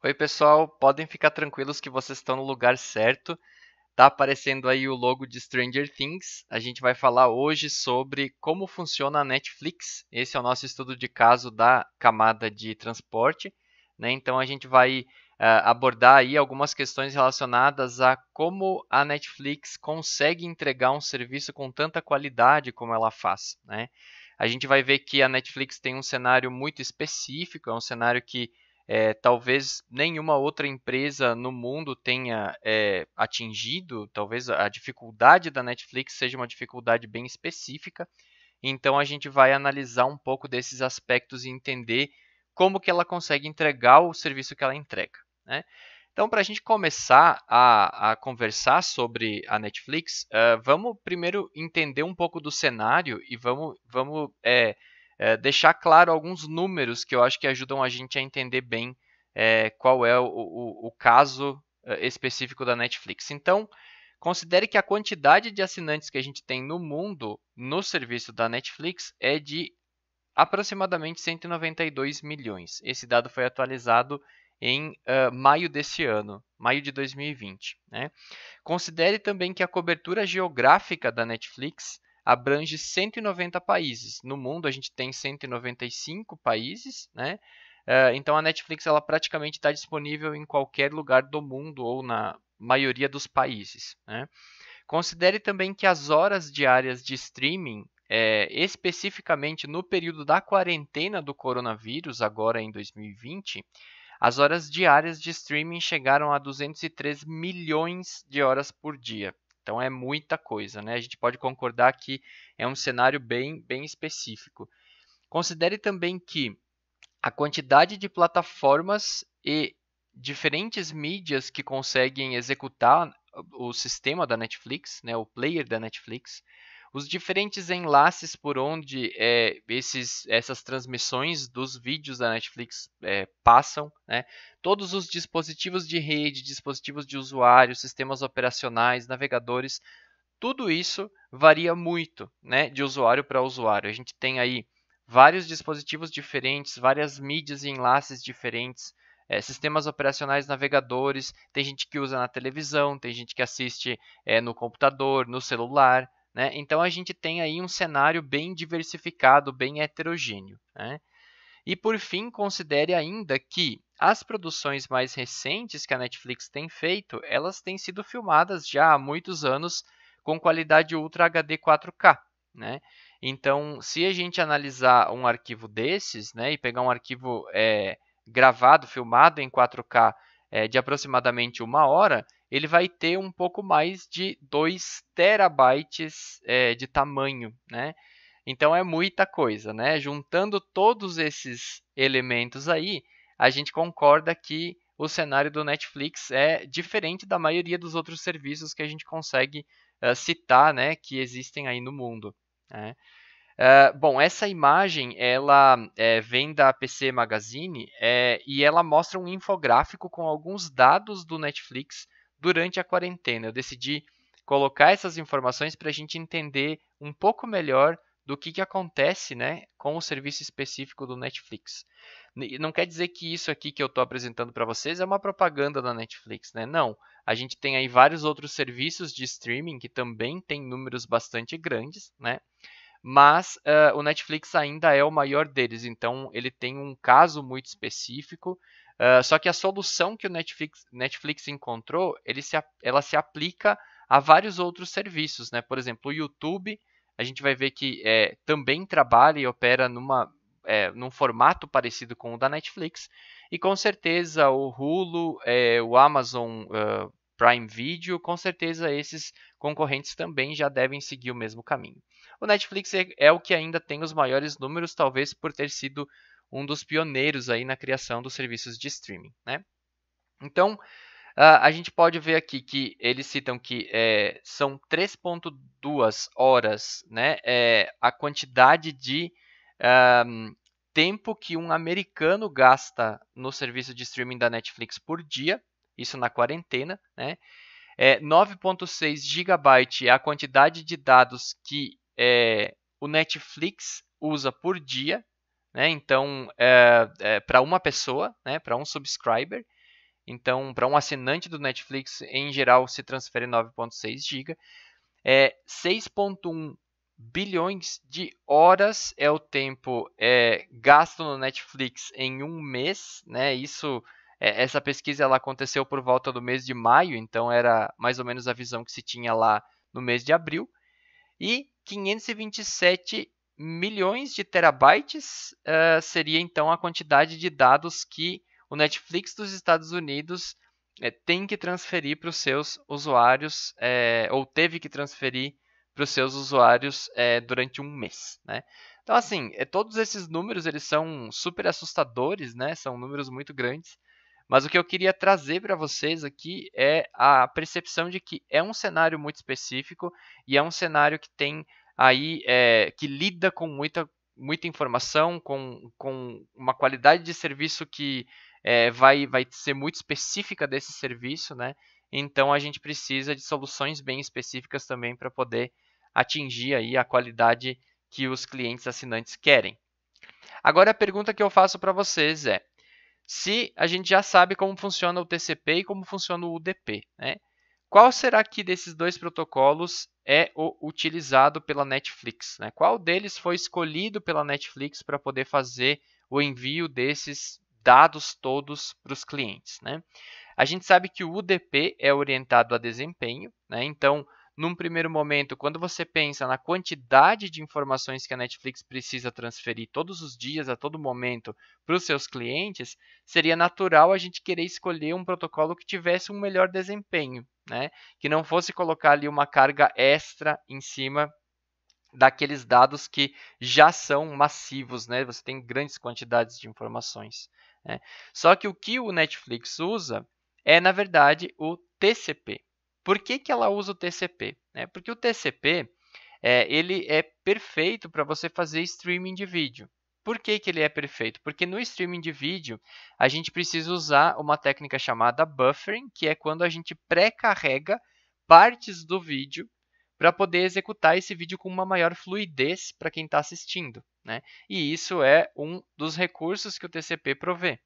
Oi, pessoal, podem ficar tranquilos que vocês estão no lugar certo. Tá aparecendo aí o logo de Stranger Things. A gente vai falar hoje sobre como funciona a Netflix. Esse é o nosso estudo de caso da camada de transporte, né? Então a gente vai abordar aí algumas questões relacionadas a como a Netflix consegue entregar um serviço com tanta qualidade como ela faz, né? A gente vai ver que a Netflix tem um cenário muito específico, é um cenário que talvez nenhuma outra empresa no mundo tenha atingido. Talvez a dificuldade da Netflix seja uma dificuldade bem específica. Então a gente vai analisar um pouco desses aspectos e entender como que ela consegue entregar o serviço que ela entrega, né? Então, para a gente começar a conversar sobre a Netflix, vamos primeiro entender um pouco do cenário e vamos deixar claro alguns números que eu acho que ajudam a gente a entender bem qual é o caso específico da Netflix. Então, considere que a quantidade de assinantes que a gente tem no mundo no serviço da Netflix é de aproximadamente 192 milhões. Esse dado foi atualizado em maio desse ano, maio de 2020, né? Considere também que a cobertura geográfica da Netflix abrange 190 países. No mundo a gente tem 195 países, né? Então a Netflix ela praticamente está disponível em qualquer lugar do mundo ou na maioria dos países, né? Considere também que as horas diárias de streaming, especificamente no período da quarentena do coronavírus, agora em 2020, as horas diárias de streaming chegaram a 203 milhões de horas por dia. Então é muita coisa, né? A gente pode concordar que é um cenário bem específico. Considere também que a quantidade de plataformas e diferentes mídias que conseguem executar o sistema da Netflix, né, o player da Netflix, os diferentes enlaces por onde essas transmissões dos vídeos da Netflix passam, né, todos os dispositivos de rede, dispositivos de usuário, sistemas operacionais, navegadores, tudo isso varia muito, né, de usuário para usuário. A gente tem aí vários dispositivos diferentes, várias mídias e enlaces diferentes, sistemas operacionais, navegadores. Tem gente que usa na televisão, tem gente que assiste no computador, no celular, né? Então a gente tem aí um cenário bem diversificado, bem heterogêneo, né? E por fim, considere ainda que as produções mais recentes que a Netflix tem feito, elas têm sido filmadas já há muitos anos com qualidade Ultra HD 4K, né? Então, se a gente analisar um arquivo desses, né, e pegar um arquivo gravado, filmado em 4K de aproximadamente 1 hora, ele vai ter um pouco mais de 2 terabytes de tamanho, né? Então é muita coisa, né? Juntando todos esses elementos aí, a gente concorda que o cenário do Netflix é diferente da maioria dos outros serviços que a gente consegue citar, né, que existem aí no mundo, né? Bom, essa imagem ela vem da PC Magazine e ela mostra um infográfico com alguns dados do Netflix durante a quarentena. Eu decidi colocar essas informações para a gente entender um pouco melhor do que acontece, né, com o serviço específico do Netflix. Não quer dizer que isso aqui que eu estou apresentando para vocês é uma propaganda da Netflix, né? Não. A gente tem aí vários outros serviços de streaming que também têm números bastante grandes, né? Mas o Netflix ainda é o maior deles, então ele tem um caso muito específico. Só que a solução que o Netflix encontrou, ela se aplica a vários outros serviços, né? Por exemplo, o YouTube, a gente vai ver que também trabalha e opera num formato parecido com o da Netflix. E com certeza o Hulu, o Amazon Prime Video, com certeza esses concorrentes também já devem seguir o mesmo caminho. O Netflix é o que ainda tem os maiores números, talvez por ter sido um dos pioneiros aí na criação dos serviços de streaming, né? Então, a gente pode ver aqui que eles citam que são 3,2 horas, né, a quantidade de tempo que um americano gasta no serviço de streaming da Netflix por dia, isso na quarentena, né? 9,6 GB é a quantidade de dados que o Netflix usa por dia, né? Então, para uma pessoa, né? Para um subscriber. Então, para um assinante do Netflix, em geral, se transfere 9,6 GB. 6,1 bilhões de horas é o tempo gasto no Netflix em um mês, né? Essa pesquisa ela aconteceu por volta do mês de maio, então era mais ou menos a visão que se tinha lá no mês de abril. E 527 milhões de terabytes seria então a quantidade de dados que o Netflix dos Estados Unidos tem que transferir para os seus usuários, ou teve que transferir para os seus usuários durante um mês, né? Então, assim, todos esses números eles são super assustadores, né? São números muito grandes. Mas o que eu queria trazer para vocês aqui é a percepção de que é um cenário muito específico e é um cenário que tem aí que lida com muita informação, com uma qualidade de serviço que vai ser muito específica desse serviço, né? Então a gente precisa de soluções bem específicas também para poder atingir aí a qualidade que os clientes assinantes querem. Agora a pergunta que eu faço para vocês é: se a gente já sabe como funciona o TCP e como funciona o UDP, né? Qual será que desses dois protocolos é o utilizado pela Netflix, né? Qual deles foi escolhido pela Netflix para poder fazer o envio desses dados todos para os clientes, né? A gente sabe que o UDP é orientado a desempenho, né? Então, num primeiro momento, quando você pensa na quantidade de informações que a Netflix precisa transferir todos os dias, a todo momento, para os seus clientes, seria natural a gente querer escolher um protocolo que tivesse um melhor desempenho, né? Que não fosse colocar ali uma carga extra em cima daqueles dados que já são massivos, né? Você tem grandes quantidades de informações, né? Só que o o Netflix usa é, na verdade, o TCP. Por que ela usa o TCP? Porque o TCP ele é perfeito para você fazer streaming de vídeo. Por que ele é perfeito? Porque no streaming de vídeo, a gente precisa usar uma técnica chamada buffering, que é quando a gente pré-carrega partes do vídeo para poder executar esse vídeo com uma maior fluidez para quem está assistindo, né? E isso é um dos recursos que o TCP provê.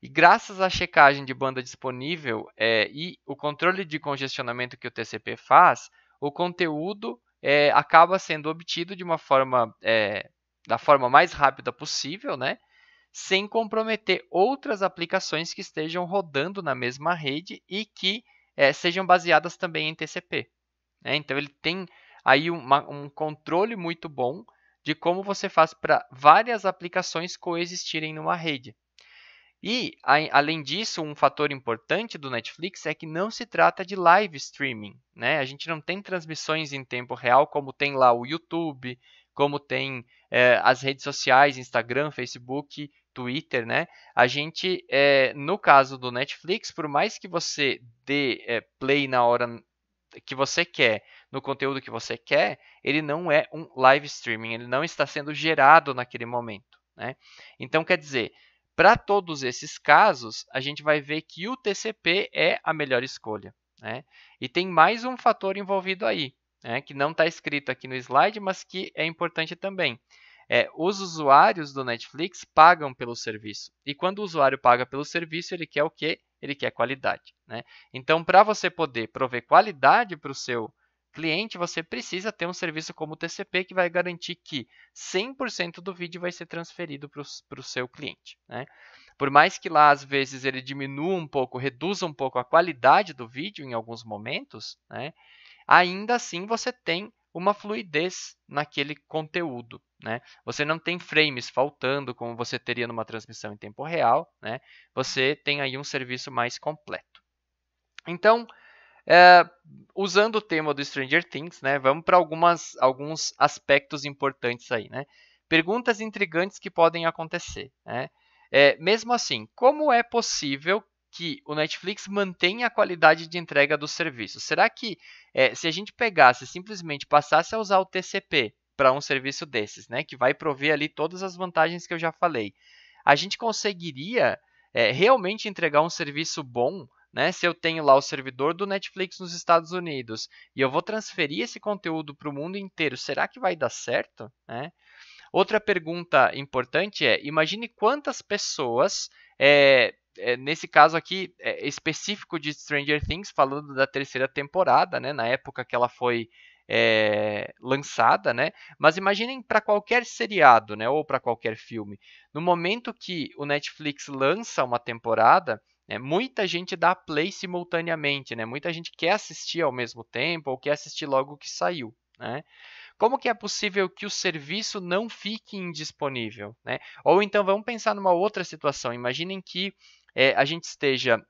E graças à checagem de banda disponível e o controle de congestionamento que o TCP faz, o conteúdo acaba sendo obtido de uma forma, da forma mais rápida possível, né? Sem comprometer outras aplicações que estejam rodando na mesma rede e que sejam baseadas também em TCP. Né? Então, ele tem aí um controle muito bom de como você faz para várias aplicações coexistirem numa rede. E, além disso, um fator importante do Netflix é que não se trata de live streaming, né? A gente não tem transmissões em tempo real, como tem lá o YouTube, como tem as redes sociais, Instagram, Facebook, Twitter, né? A gente, no caso do Netflix, por mais que você dê play na hora que você quer, no conteúdo que você quer, ele não é um live streaming, ele não está sendo gerado naquele momento, né? Então, quer dizer, para todos esses casos, a gente vai ver que o TCP é a melhor escolha, né? E tem mais um fator envolvido aí, né, que não está escrito aqui no slide, mas que é importante também. Os usuários do Netflix pagam pelo serviço. E quando o usuário paga pelo serviço, ele quer o quê? Ele quer qualidade, né? Então, para você poder prover qualidade para o seu cliente, você precisa ter um serviço como o TCP que vai garantir que 100% do vídeo vai ser transferido para o seu cliente, né? Por mais que lá, às vezes, ele diminua um pouco, reduza um pouco a qualidade do vídeo em alguns momentos, né? Ainda assim você tem uma fluidez naquele conteúdo, né? Você não tem frames faltando, como você teria numa transmissão em tempo real, né? Você tem aí um serviço mais completo. Então, usando o tema do Stranger Things, né, vamos para alguns aspectos importantes aí, né? Perguntas intrigantes que podem acontecer, né? Mesmo assim, como é possível que o Netflix mantenha a qualidade de entrega do serviço? Será que se a gente pegasse simplesmente passasse a usar o TCP para um serviço desses, né, que vai prover ali todas as vantagens que eu já falei, a gente conseguiria realmente entregar um serviço bom, né? Se eu tenho lá o servidor do Netflix nos Estados Unidos e eu vou transferir esse conteúdo para o mundo inteiro, será que vai dar certo? Né? Outra pergunta importante é: imagine quantas pessoas nesse caso aqui específico de Stranger Things, falando da terceira temporada, né, na época que ela foi lançada, né? Mas imaginem para qualquer seriado, né, ou para qualquer filme. No momento que o Netflix lança uma temporada, muita gente dá play simultaneamente, né? Muita gente quer assistir ao mesmo tempo ou quer assistir logo que saiu, né? Como que é possível que o serviço não fique indisponível, né? Ou então vamos pensar numa outra situação. Imaginem que a gente esteja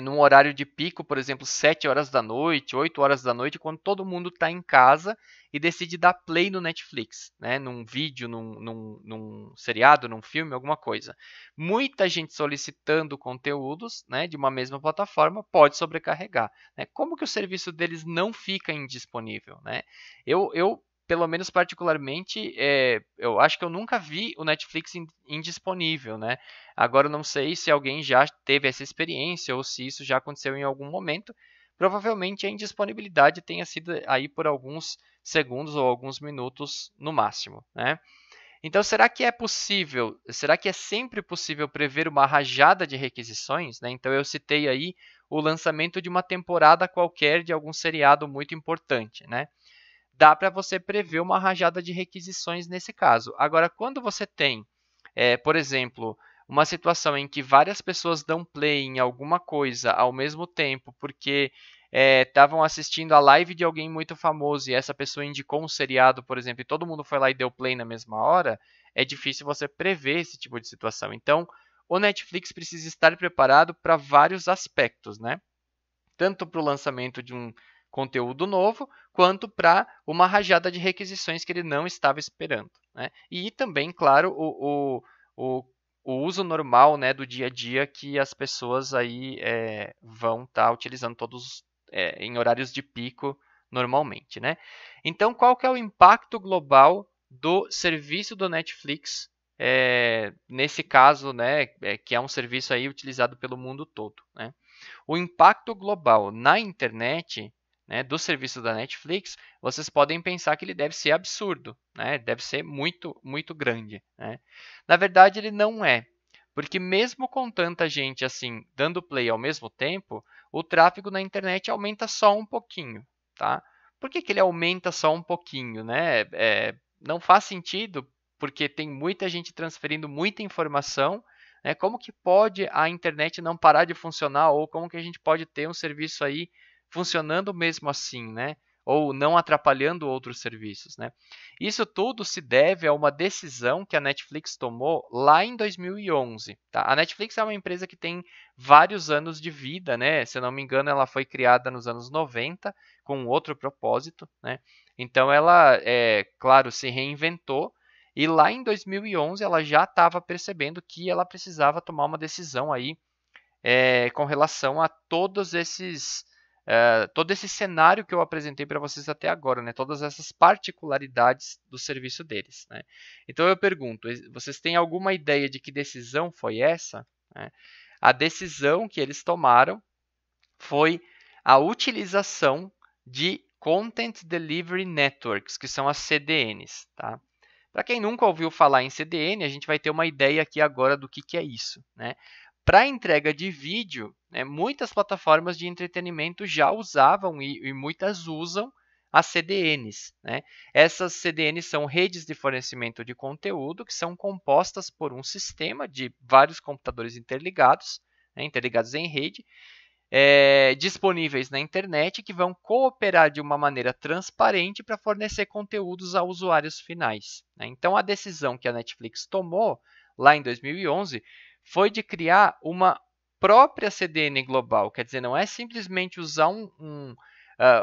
num horário de pico, por exemplo, 7 horas da noite, 8 horas da noite, quando todo mundo está em casa e decide dar play no Netflix, né? Num vídeo, num seriado, num filme, alguma coisa. Muita gente solicitando conteúdos, né, de uma mesma plataforma pode sobrecarregar, né? Como que o serviço deles não fica indisponível, né? Eu pelo menos particularmente, eu acho que eu nunca vi o Netflix indisponível, né? Agora eu não sei se alguém já teve essa experiência ou se isso já aconteceu em algum momento. Provavelmente a indisponibilidade tenha sido aí por alguns segundos ou alguns minutos no máximo, né? Então, será que é possível, será que é sempre possível prever uma rajada de requisições, né? Então, eu citei aí o lançamento de uma temporada qualquer de algum seriado muito importante, né? Dá para você prever uma rajada de requisições nesse caso. Agora, quando você tem, por exemplo, uma situação em que várias pessoas dão play em alguma coisa ao mesmo tempo, porque estavam assistindo a live de alguém muito famoso e essa pessoa indicou um seriado, por exemplo, e todo mundo foi lá e deu play na mesma hora, é difícil você prever esse tipo de situação. Então, o Netflix precisa estar preparado para vários aspectos, né? Tanto para o lançamento de um conteúdo novo, quanto para uma rajada de requisições que ele não estava esperando, né? E também, claro, o, o uso normal, né, do dia a dia que as pessoas aí vão estar utilizando todos em horários de pico normalmente, né? Então, qual que é o impacto global do serviço do Netflix nesse caso, né, que é um serviço aí utilizado pelo mundo todo, né? O impacto global na internet, né, do serviço da Netflix, vocês podem pensar que ele deve ser absurdo, né? Deve ser muito, muito grande, né? Na verdade, ele não é, porque mesmo com tanta gente assim dando play ao mesmo tempo, o tráfego na internet aumenta só um pouquinho, tá? Por que ele aumenta só um pouquinho, né? Não faz sentido, porque tem muita gente transferindo muita informação, né? Como que pode a internet não parar de funcionar ou como que a gente pode ter um serviço aí funcionando mesmo assim, né? Ou não atrapalhando outros serviços, né? Isso tudo se deve a uma decisão que a Netflix tomou lá em 2011. Tá? A Netflix é uma empresa que tem vários anos de vida, né? Se eu não me engano, ela foi criada nos anos 90 com outro propósito, né? Então ela, claro, se reinventou e lá em 2011 ela já estava percebendo que ela precisava tomar uma decisão aí com relação a todo esse cenário que eu apresentei para vocês até agora, né? Todas essas particularidades do serviço deles, né? Então eu pergunto, vocês têm alguma ideia de que decisão foi essa? Né? A decisão que eles tomaram foi a utilização de Content Delivery Networks, que são as CDNs, tá? Para quem nunca ouviu falar em CDN, a gente vai ter uma ideia aqui agora do que é isso, né? Para entrega de vídeo, né, muitas plataformas de entretenimento já usavam e muitas usam as CDNs, né? Essas CDNs são redes de fornecimento de conteúdo que são compostas por um sistema de vários computadores interligados, né, interligados em rede, disponíveis na internet que vão cooperar de uma maneira transparente para fornecer conteúdos a usuários finais, né? Então, a decisão que a Netflix tomou lá em 2011 foi de criar uma própria CDN global, quer dizer, não é simplesmente usar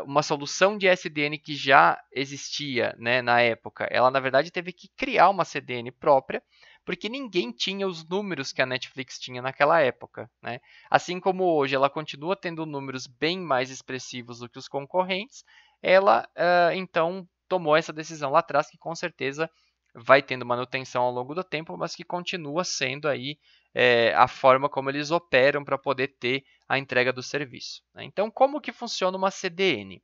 uma solução de SDN que já existia, né, na época. Ela, na verdade, teve que criar uma CDN própria, porque ninguém tinha os números que a Netflix tinha naquela época, né? Assim como hoje ela continua tendo números bem mais expressivos do que os concorrentes, ela então tomou essa decisão lá atrás, que com certeza vai tendo manutenção ao longo do tempo, mas que continua sendo aí a forma como eles operam para poder ter a entrega do serviço, né? Então, como que funciona uma CDN?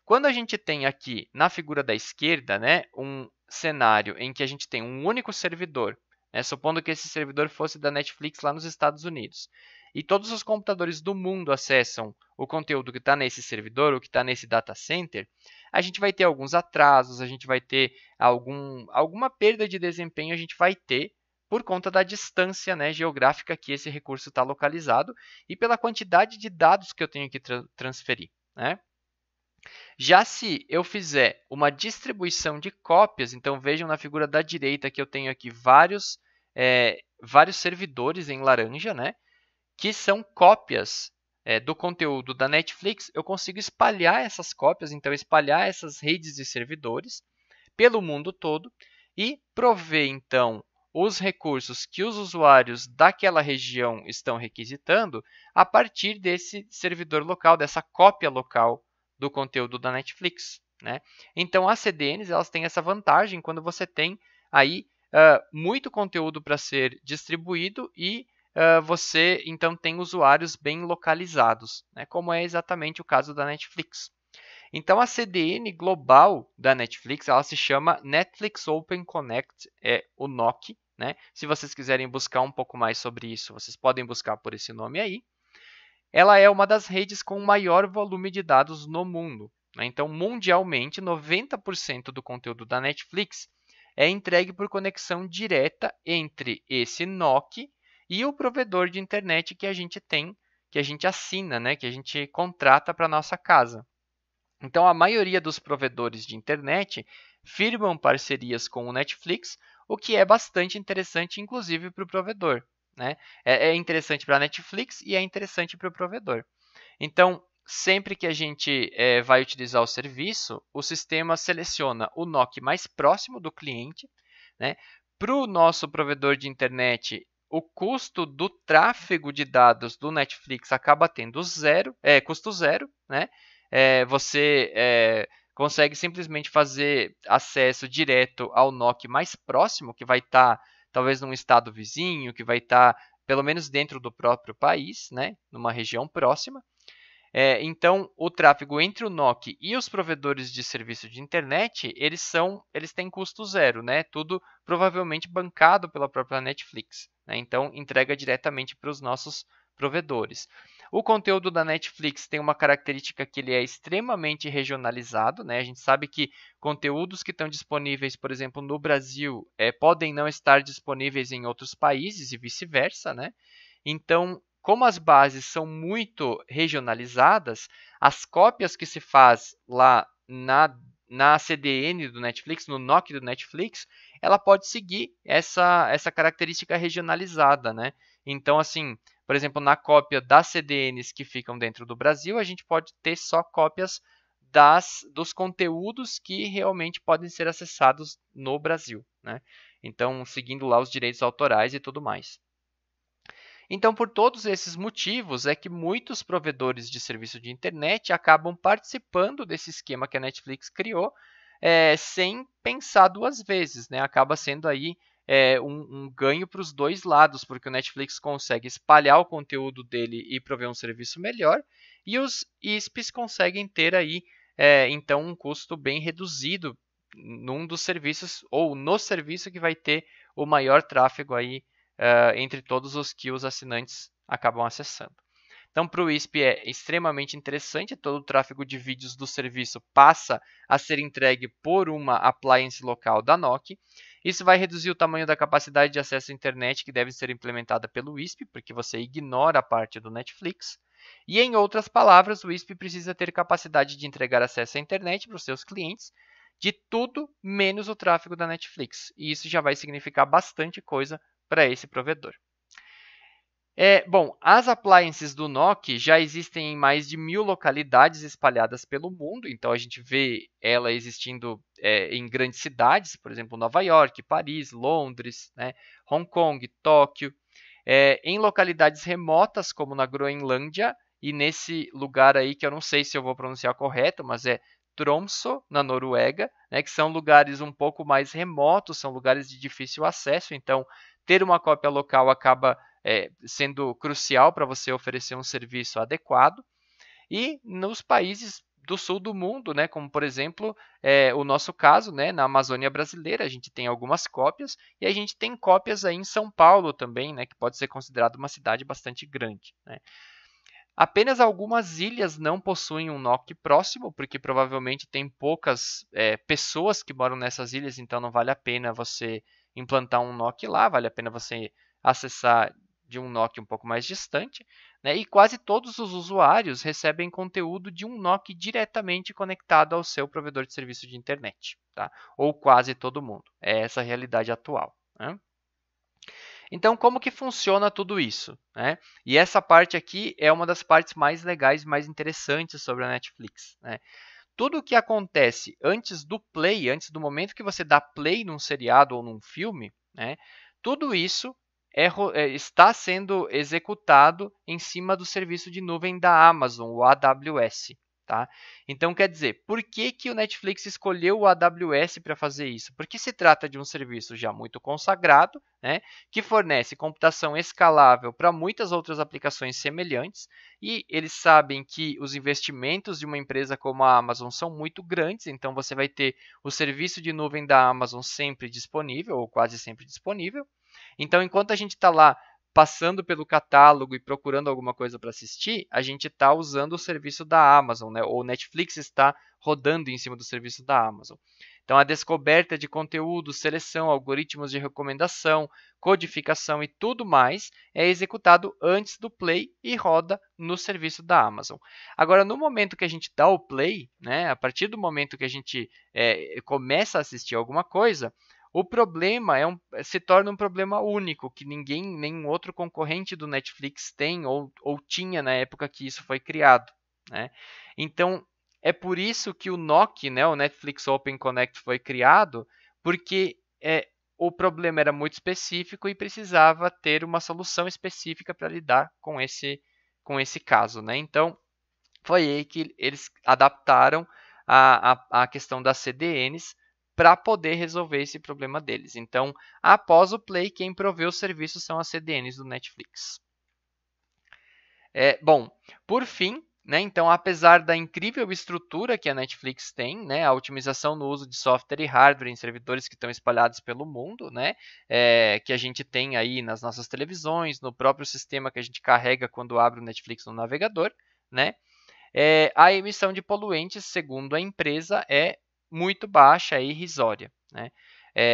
Quando a gente tem aqui na figura da esquerda, né, um cenário em que a gente tem um único servidor Supondo que esse servidor fosse da Netflix lá nos Estados Unidos. E todos os computadores do mundo acessam o conteúdo que está nesse servidor, ou que está nesse data center, a gente vai ter alguns atrasos, a gente vai ter alguma perda de desempenho, a gente vai ter por conta da distância, né, geográfica que esse recurso está localizado e pela quantidade de dados que eu tenho que transferir, né? Já se eu fizer uma distribuição de cópias, então vejam na figura da direita que eu tenho aqui vários servidores em laranja, né, que são cópias do conteúdo da Netflix. Eu consigo espalhar essas cópias, então espalhar essas redes de servidores pelo mundo todo e prover, então, os recursos que os usuários daquela região estão requisitando a partir desse servidor local, dessa cópia local do conteúdo da Netflix, né? Então, as CDNs elas têm essa vantagem quando você tem aí muito conteúdo para ser distribuído e você então tem usuários bem localizados, né? Como é exatamente o caso da Netflix. Então, a CDN global da Netflix ela se chama Netflix Open Connect, o NOC, né? Se vocês quiserem buscar um pouco mais sobre isso, vocês podem buscar por esse nome aí. Ela é uma das redes com maior volume de dados no mundo, né? Então, mundialmente, 90% do conteúdo da Netflix é entregue por conexão direta entre esse NOC e o provedor de internet que a gente tem, que a gente assina, né? Que a gente contrata para nossa casa. Então, a maioria dos provedores de internet firmam parcerias com o Netflix, o que é bastante interessante, inclusive para o provedor, né? É interessante para a Netflix e é interessante para o provedor. Então, sempre que a gente vai utilizar o serviço, o sistema seleciona o NOC mais próximo do cliente, né? Para o nosso provedor de internet, o custo do tráfego de dados do Netflix acaba tendo custo zero, né? Você consegue simplesmente fazer acesso direto ao NOC mais próximo, que vai estar talvez num estado vizinho, que vai estar pelo menos dentro do próprio país, né? Numa região próxima. Então, o tráfego entre o NOC e os provedores de serviço de internet, eles têm custo zero, né? Tudo provavelmente bancado pela própria Netflix, né? Então, entrega diretamente para os nossos provedores. O conteúdo da Netflix tem uma característica que ele é extremamente regionalizado, né? A gente sabe que conteúdos que estão disponíveis, por exemplo, no Brasil, podem não estar disponíveis em outros países e vice-versa, né? Então, como as bases são muito regionalizadas, as cópias que se faz lá na CDN do Netflix, no NOC do Netflix, ela pode seguir essa característica regionalizada, né? Então, assim, por exemplo, na cópia das CDNs que ficam dentro do Brasil, a gente pode ter só cópias dos conteúdos que realmente podem ser acessados no Brasil, né? Então, seguindo lá os direitos autorais e tudo mais. Então, por todos esses motivos, é que muitos provedores de serviço de internet acabam participando desse esquema que a Netflix criou, sem pensar duas vezes, né? Acaba sendo aí um ganho para os dois lados, porque o Netflix consegue espalhar o conteúdo dele e prover um serviço melhor, e os ISPs conseguem ter aí, então, um custo bem reduzido num dos serviços, ou no serviço que vai ter o maior tráfego aí entre todos os que os assinantes acabam acessando. Então, para o ISP é extremamente interessante, todo o tráfego de vídeos do serviço passa a ser entregue por uma appliance local da NOC. Isso vai reduzir o tamanho da capacidade de acesso à internet que deve ser implementada pelo ISP, porque você ignora a parte do Netflix. E, em outras palavras, o ISP precisa ter capacidade de entregar acesso à internet para os seus clientes de tudo menos o tráfego da Netflix. E isso já vai significar bastante coisa para esse provedor. Bom, as appliances do NOC já existem em mais de 1000 localidades espalhadas pelo mundo, então a gente vê ela existindo em grandes cidades, por exemplo, Nova York, Paris, Londres, né, Hong Kong, Tóquio, em localidades remotas como na Groenlândia e nesse lugar aí que eu não sei se eu vou pronunciar correto, mas é Tromsø, na Noruega, né, que são lugares um pouco mais remotos, são lugares de difícil acesso, então ter uma cópia local acaba sendo crucial para você oferecer um serviço adequado. E nos países do sul do mundo, né? Como por exemplo o nosso caso, né? Na Amazônia brasileira a gente tem algumas cópias e a gente tem cópias aí em São Paulo também, né? Que pode ser considerado uma cidade bastante grande, né? Apenas algumas ilhas não possuem um NOC próximo, porque provavelmente tem poucas pessoas que moram nessas ilhas, então não vale a pena você implantar um NOC lá, vale a pena você acessar de um NOC um pouco mais distante, né? E quase todos os usuários recebem conteúdo de um NOC diretamente conectado ao seu provedor de serviço de internet, tá? Ou quase todo mundo. É essa a realidade atual, né? Então, como que funciona tudo isso, né? E essa parte aqui é uma das partes mais legais, mais interessantes sobre a Netflix, né? Tudo o que acontece antes do play, antes do momento que você dá play num seriado ou num filme, né? Tudo isso está sendo executado em cima do serviço de nuvem da Amazon, o AWS. Tá? Então, quer dizer, por que, que o Netflix escolheu o AWS para fazer isso? Porque se trata de um serviço já muito consagrado, né, que fornece computação escalável para muitas outras aplicações semelhantes, e eles sabem que os investimentos de uma empresa como a Amazon são muito grandes, então você vai ter o serviço de nuvem da Amazon sempre disponível, ou quase sempre disponível. Então, enquanto a gente está lá passando pelo catálogo e procurando alguma coisa para assistir, a gente está usando o serviço da Amazon, né? Ou Netflix está rodando em cima do serviço da Amazon. Então, a descoberta de conteúdo, seleção, algoritmos de recomendação, codificação e tudo mais é executado antes do play e roda no serviço da Amazon. Agora, no momento que a gente dá o play, né, a partir do momento que a gente começa a assistir alguma coisa, o problema se torna um problema único, que nenhum outro concorrente do Netflix tem ou tinha na época que isso foi criado, né? Então, é por isso que o NOC, né, o Netflix Open Connect, foi criado, porque o problema era muito específico e precisava ter uma solução específica para lidar com esse caso, né? Então, foi aí que eles adaptaram a questão das CDNs para poder resolver esse problema deles. Então, após o Play, quem provê o serviço são as CDNs do Netflix. Bom, por fim, né, então, apesar da incrível estrutura que a Netflix tem, né, a otimização no uso de software e hardware em servidores que estão espalhados pelo mundo, né, que a gente tem aí nas nossas televisões, no próprio sistema que a gente carrega quando abre o Netflix no navegador, né, a emissão de poluentes, segundo a empresa, é muito baixa e irrisória, né?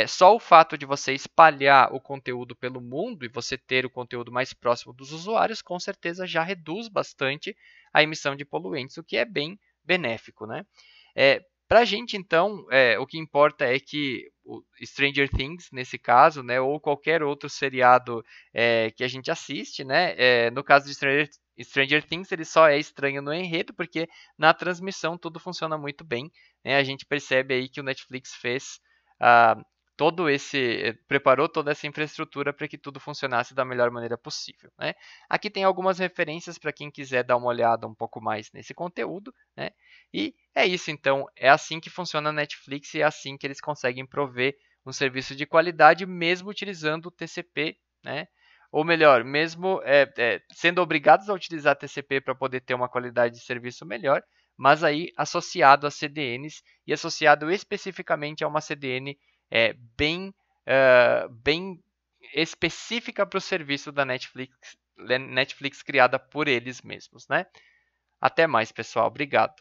Só o fato de você espalhar o conteúdo pelo mundo e você ter o conteúdo mais próximo dos usuários, com certeza já reduz bastante a emissão de poluentes, o que é bem benéfico, né? Para a gente, então, o que importa é que o Stranger Things, nesse caso, né, ou qualquer outro seriado que a gente assiste, né, no caso de Stranger Things, ele só é estranho no enredo, porque na transmissão tudo funciona muito bem, né? A gente percebe aí que o Netflix fez preparou toda essa infraestrutura para que tudo funcionasse da melhor maneira possível, né? Aqui tem algumas referências para quem quiser dar uma olhada um pouco mais nesse conteúdo, né? E é isso, então, é assim que funciona a Netflix e é assim que eles conseguem prover um serviço de qualidade mesmo utilizando o TCP, né? Ou melhor, mesmo sendo obrigados a utilizar TCP para poder ter uma qualidade de serviço melhor, mas aí associado a CDNs e associado especificamente a uma CDN bem específica para o serviço da Netflix criada por eles mesmos, né? Até mais, pessoal. Obrigado.